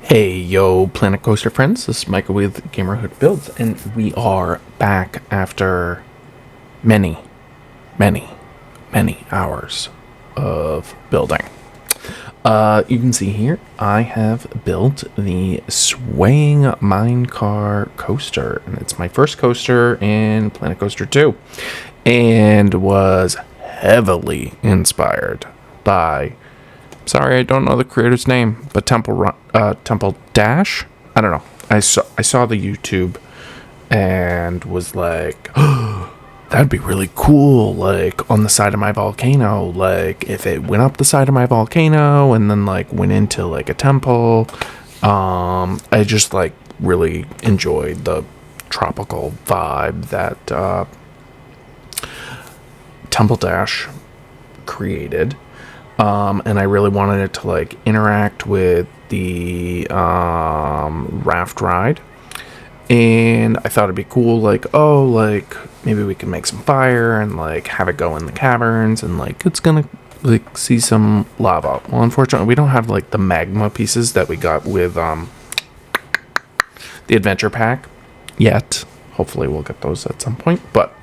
Hey yo, Planet Coaster friends, this is Michael with Gaymerhood Builds, and we are back after many, many, many hours of building. You can see here, I have built the Swaying Minecar Coaster, and it's my first coaster in Planet Coaster 2, and was heavily inspired by... Sorry, I don't know the creator's name, but Temple Dash. I don't know. I saw the YouTube and was like, oh, that'd be really cool. Like on the side of my volcano, like if it went up the side of my volcano and then like went into like a temple. I just like really enjoyed the tropical vibe that Temple Dash created. And I really wanted it to like interact with the raft ride, and I thought it'd be cool, like, oh, like maybe we can make some fire and like have it go in the caverns, and like it's gonna like see some lava. Well, unfortunately, we don't have like the magma pieces that we got with the adventure pack yet. Hopefully, we'll get those at some point, but.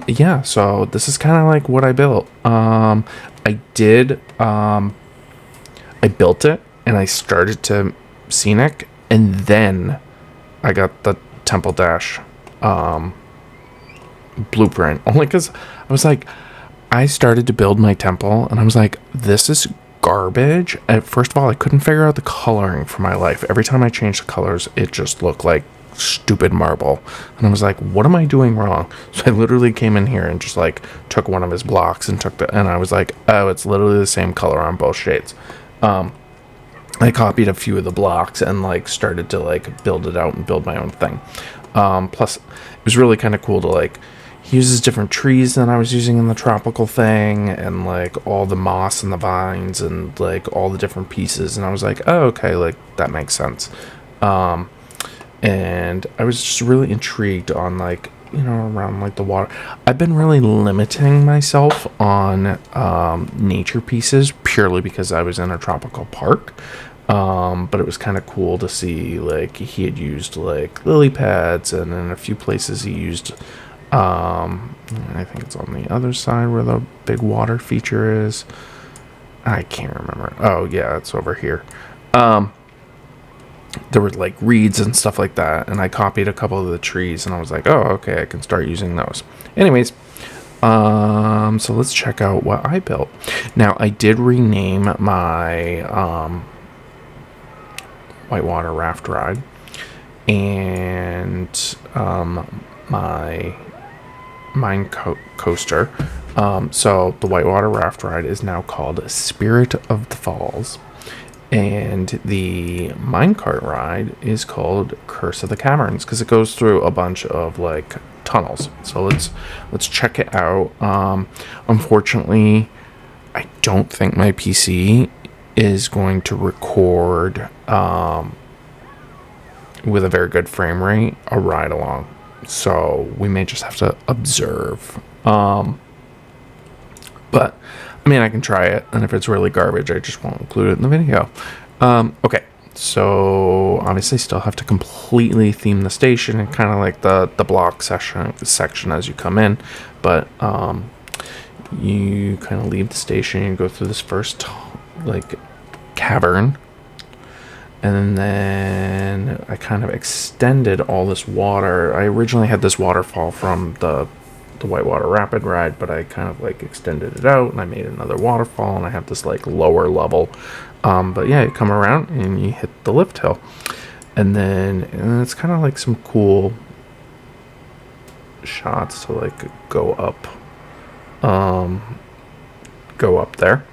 Yeah, so this is kind of like what I built. I built it and I started to scenic, and then I got the Temple Dash, blueprint, only because I was like, I started to build my temple and I was like, this is garbage. First of all, I couldn't figure out the coloring for my life. Every time I changed the colors, it just looked like stupid marble, and I was like, what am I doing wrong? So I literally came in here and just like took one of his blocks and and I was like, oh, it's literally the same color on both shades. I copied a few of the blocks and like started to like build it out and build my own thing. Plus it was really kind of cool to like, he uses different trees than I was using in the tropical thing, and like all the moss and the vines and like all the different pieces, and I was like, oh, okay, like that makes sense. And I was just really intrigued on like, you know, around like the water. I've been really limiting myself on nature pieces purely because I was in a tropical park. But it was kind of cool to see like he had used like lily pads, and in a few places he used I think it's on the other side where the big water feature is. I can't remember. Oh yeah, it's over here. There were like reeds and stuff like that, and I copied a couple of the trees, and I was like, oh, okay, I can start using those. Anyways, so let's check out what I built. Now, I did rename my whitewater raft ride and my mine coaster. So the whitewater raft ride is now called Spirit of the Falls. And the minecart ride is called Curse of the Caverns, because it goes through a bunch of like tunnels. So let's check it out. Unfortunately, I don't think my PC is going to record with a very good frame rate a ride along. So we may just have to observe. But I mean, I can try it, and if it's really garbage, I just won't include it in the video. Okay, so obviously still have to completely theme the station and kind of like the block section as you come in, but you kind of leave the station and go through this first like cavern, and then I kind of extended all this water. I originally had this waterfall from the whitewater rapid ride, but I kind of like extended it out and I made another waterfall, and I have this like lower level, but yeah, you come around and you hit the lift hill, and then it's kind of like some cool shots to like go up there,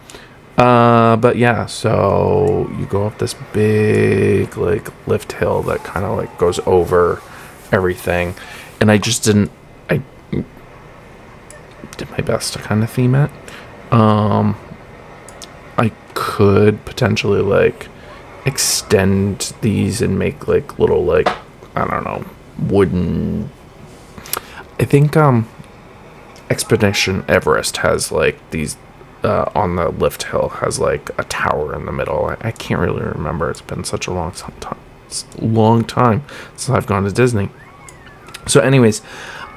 but yeah, so you go up this big like lift hill that kind of like goes over everything, and I did my best to kind of theme it. I could potentially like extend these and make like little like, I don't know, wooden. I think Expedition Everest has like these on the lift hill has like a tower in the middle. I can't really remember. It's been such a long time since I've gone to Disney. So anyways,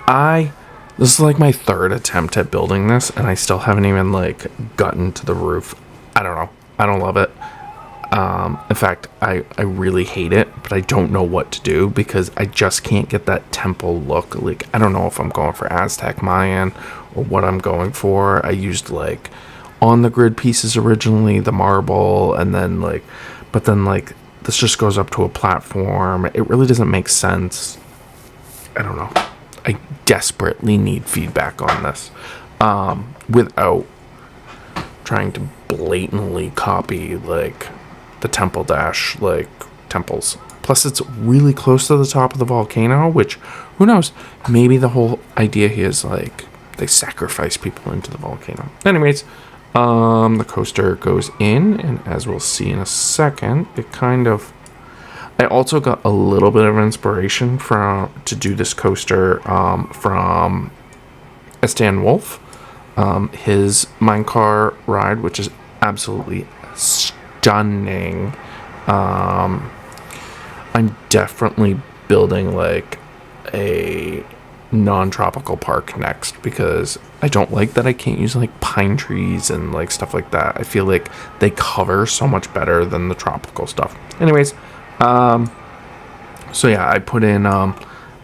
this is like my third attempt at building this, and I still haven't even like gotten to the roof. I don't know. I don't love it. In fact, I really hate it, but I don't know what to do because I just can't get that temple look. Like, I don't know if I'm going for Aztec Mayan or what I'm going for. I used like on the grid pieces originally, the marble, and then like, but then like this just goes up to a platform. It really doesn't make sense. I don't know. I desperately need feedback on this, without trying to blatantly copy like the temple dash like temples. Plus it's really close to the top of the volcano, which, who knows, maybe the whole idea here is like they sacrifice people into the volcano. Anyways, the coaster goes in, and as we'll see in a second, it kind of, I also got a little bit of inspiration to do this coaster from SDanwolf, his Minecar ride, which is absolutely stunning. I'm definitely building like a non-tropical park next because I don't like that I can't use like pine trees and like stuff like that. I feel like they cover so much better than the tropical stuff. Anyways, so yeah, I put in, I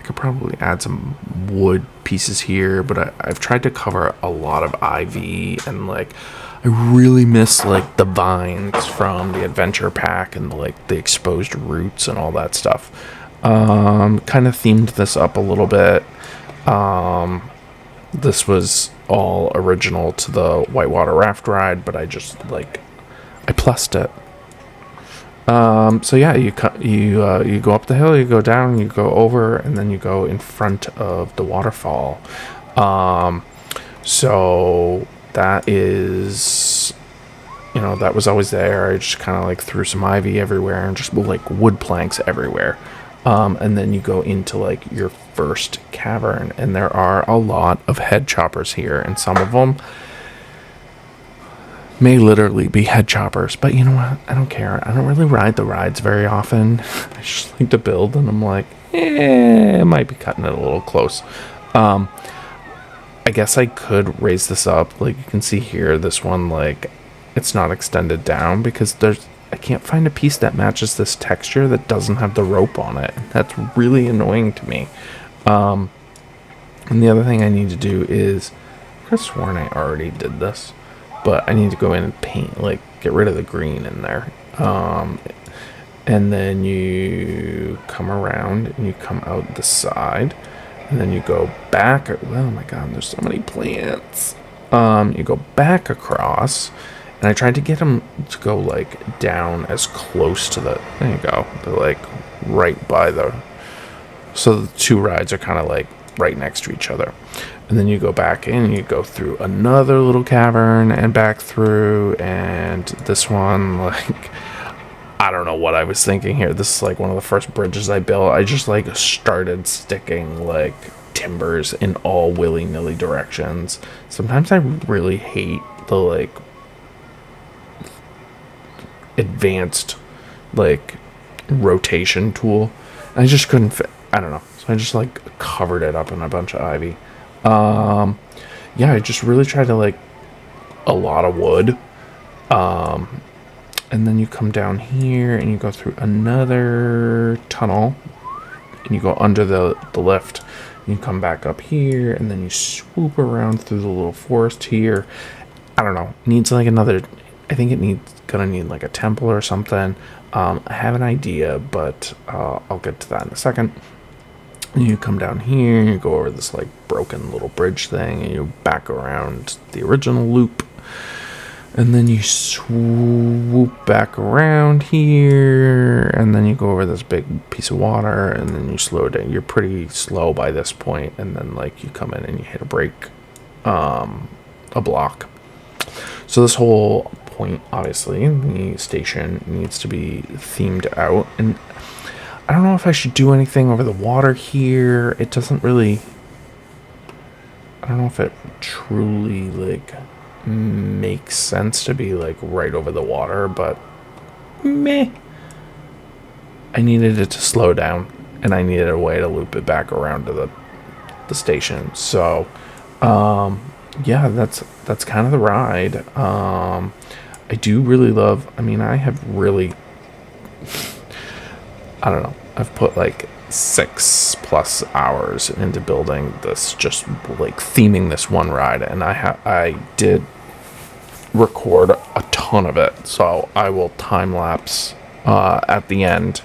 could probably add some wood pieces here, but I've tried to cover a lot of ivy, and like I really miss like the vines from the adventure pack and like the exposed roots and all that stuff. Kind of themed this up a little bit. This was all original to the whitewater raft ride, but I just like, I plussed it. So yeah, you go up the hill, you go down, you go over, and then you go in front of the waterfall. So that is, that was always there. I just kind of like threw some ivy everywhere and just like wood planks everywhere. And then you go into like your first cavern, and there are a lot of head choppers here, and some of them may literally be head choppers, but you know what? I don't care. I don't really ride the rides very often. I just like to build, and I'm like, it might be cutting it a little close. I guess I could raise this up. Like you can see here, this one, like, it's not extended down because I can't find a piece that matches this texture that doesn't have the rope on it. That's really annoying to me. And the other thing I need to do is, I could have sworn I already did this, but I need to go in and paint, like get rid of the green in there. And then you come around and you come out the side, and then you go back. Oh my god, there's so many plants. You go back across, and I tried to get them to go like down as close to there you go. They're like right by so the two rides are kind of like right next to each other. And then you go back in, and you go through another little cavern and back through, and this one, like, I don't know what I was thinking here. This is like one of the first bridges I built. I just like started sticking like timbers in all willy-nilly directions. Sometimes I really hate the like advanced like rotation tool. I just couldn't fit. I don't know. So I just like covered it up in a bunch of ivy. Yeah, I just really tried to like a lot of wood. And then you come down here and you go through another tunnel, and you go under the lift, and you come back up here, and then you swoop around through the little forest here. I don't know. It needs like another, I think gonna need like a temple or something. I have an idea, but I'll get to that in a second. And you come down here, and you go over this like broken little bridge thing, and you back around the original loop, and then you swoop back around here, and then you go over this big piece of water, and then you slow down. You're pretty slow by this point, and then like you come in and you hit a brake, a block. So this whole point, obviously, the station needs to be themed out, and I don't know if I should do anything over the water here. It doesn't really, I don't know if it truly like makes sense to be like right over the water, but meh. I needed it to slow down, and I needed a way to loop it back around to the station. So, yeah, that's kind of the ride. I do really love. I mean, I have really. I don't know. I've put like 6+ hours into building this, just like theming this one ride, and I did record a ton of it, so I will time lapse at the end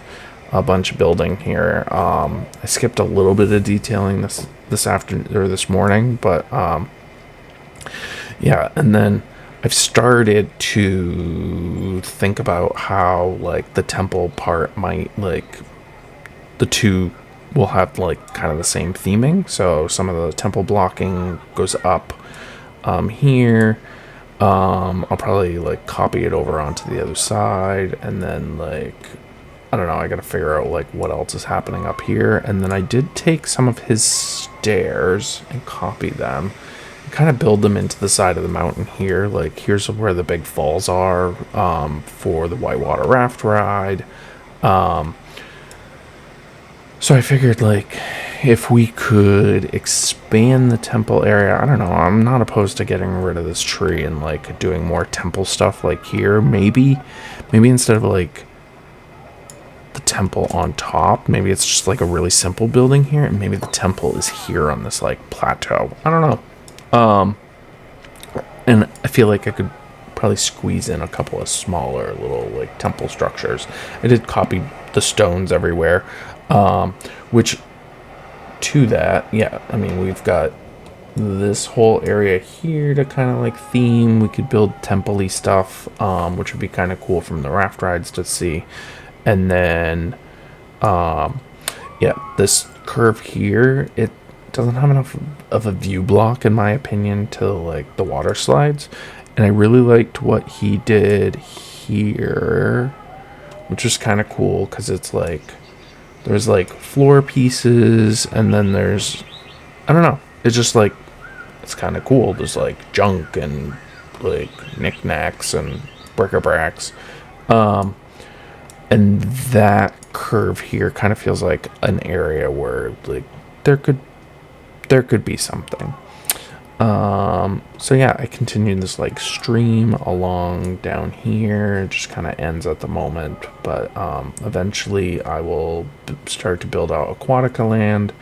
a bunch of building here. I skipped a little bit of detailing this afternoon or this morning, but yeah, and then I've started to think about how like the temple part might, like, the two will have like kind of the same theming. So some of the temple blocking goes up here. I'll probably like copy it over onto the other side, and then like, I don't know, I gotta figure out like what else is happening up here. And then I did take some of his stairs and copy them, kind of build them into the side of the mountain here. Like, here's where the big falls are for the whitewater raft ride. So I figured, like, if we could expand the temple area, I don't know, I'm not opposed to getting rid of this tree and like doing more temple stuff like here. Maybe instead of like the temple on top, maybe it's just like a really simple building here, and maybe the temple is here on this like plateau. I don't know. And I feel like I could probably squeeze in a couple of smaller little like temple structures. I did copy the stones everywhere, which to that, yeah, I mean, we've got this whole area here to kind of like theme. We could build temple-y stuff, which would be kind of cool from the raft rides to see. And then yeah, this curve here, it doesn't have enough of a view block in my opinion to like the water slides, and I really liked what he did here, which is kind of cool because it's like there's like floor pieces, and then there's, I don't know, it's just like, it's kind of cool. There's like junk and like knickknacks and bric-a-bracs, and that curve here kind of feels like an area where like there could be something. So yeah, I continued this like stream along down here. It just kind of ends at the moment, but eventually I will start to build out Aquatica land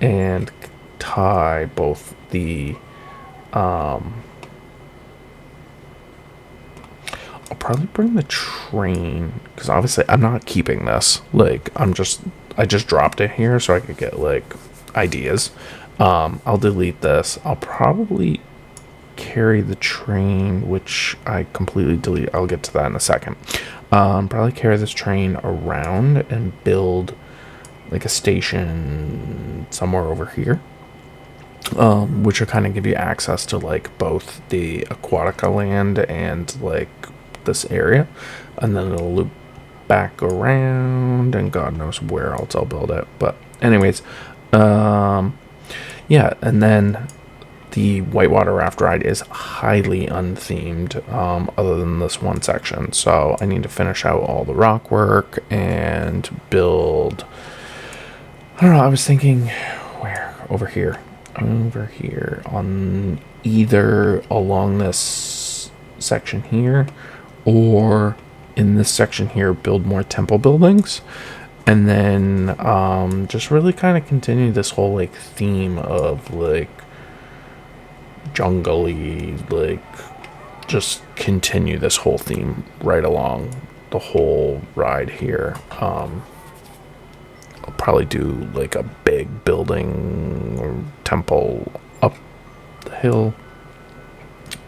and tie both the I'll probably bring the train, because obviously I'm not keeping this. Like, I just dropped it here so I could get like ideas. I'll delete this. I'll probably carry the train, which I completely delete. I'll get to that in a second. Probably carry this train around and build like a station somewhere over here, which will kind of give you access to like both the Aquatica land and like this area, and then it'll loop back around, and God knows where else I'll build it. But anyways, yeah, and then the whitewater raft ride is highly unthemed, other than this one section. So I need to finish out all the rock work and build, I don't know, I was thinking, where? Over here on either along this section here, or in this section here, build more temple buildings, and then just really kind of continue this whole like theme of like jungly, like just continue this whole theme right along the whole ride here. I'll probably do like a big building or temple up the hill,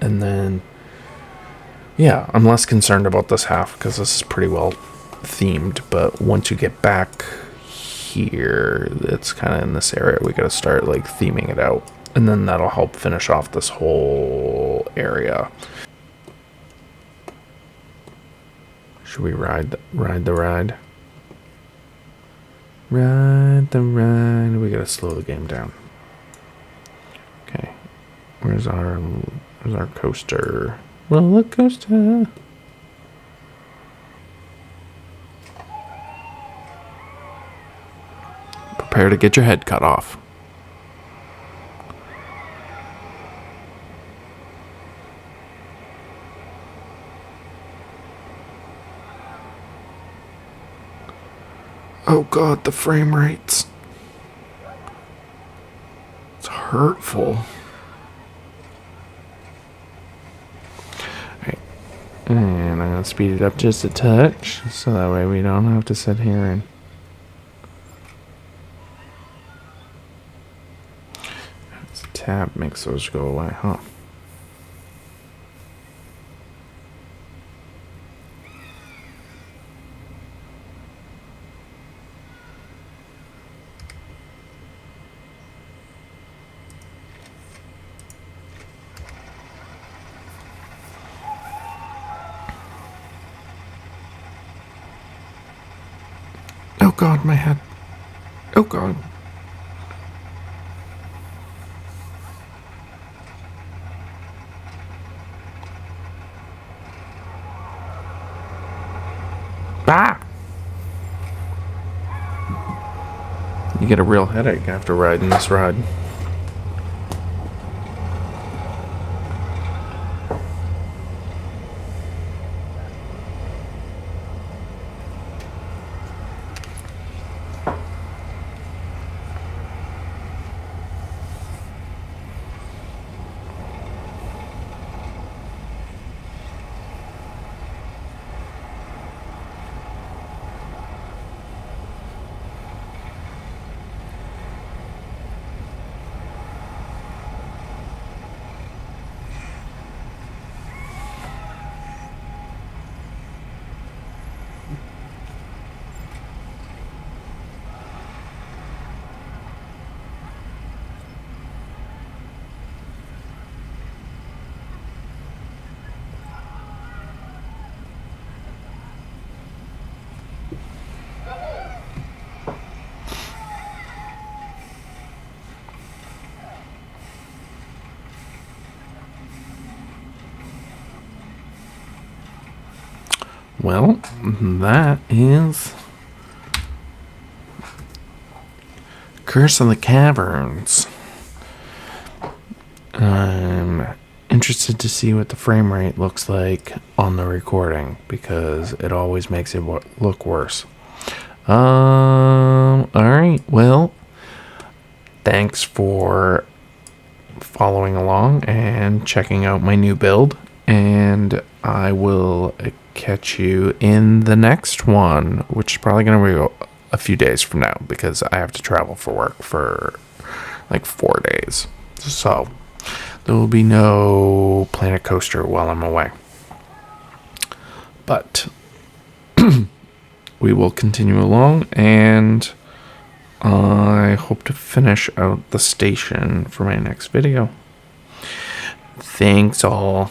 and then yeah, I'm less concerned about this half because this is pretty well themed. But once you get back here, it's kind of in this area, we gotta start like theming it out, and then that'll help finish off this whole area. Should we ride the ride? Ride the ride. We gotta slow the game down. Okay, where's our There's our coaster. Roller coaster. Prepare to get your head cut off. Oh God, the frame rates. It's hurtful. Alright. And I'm going to speed it up just a touch, so that way we don't have to sit here and... Tab makes those go away, huh? Oh God, my head. Oh God. Ah! You get a real headache after riding this ride. Well, that is Curse of the Caverns. I'm interested to see what the frame rate looks like on the recording, because it always makes it look worse. Alright, well, thanks for following along and checking out my new build, and I will catch you in the next one, which is probably going to be a few days from now, because I have to travel for work for like 4 days. So there will be no Planet Coaster while I'm away. But we will continue along, and I hope to finish out the station for my next video. Thanks all.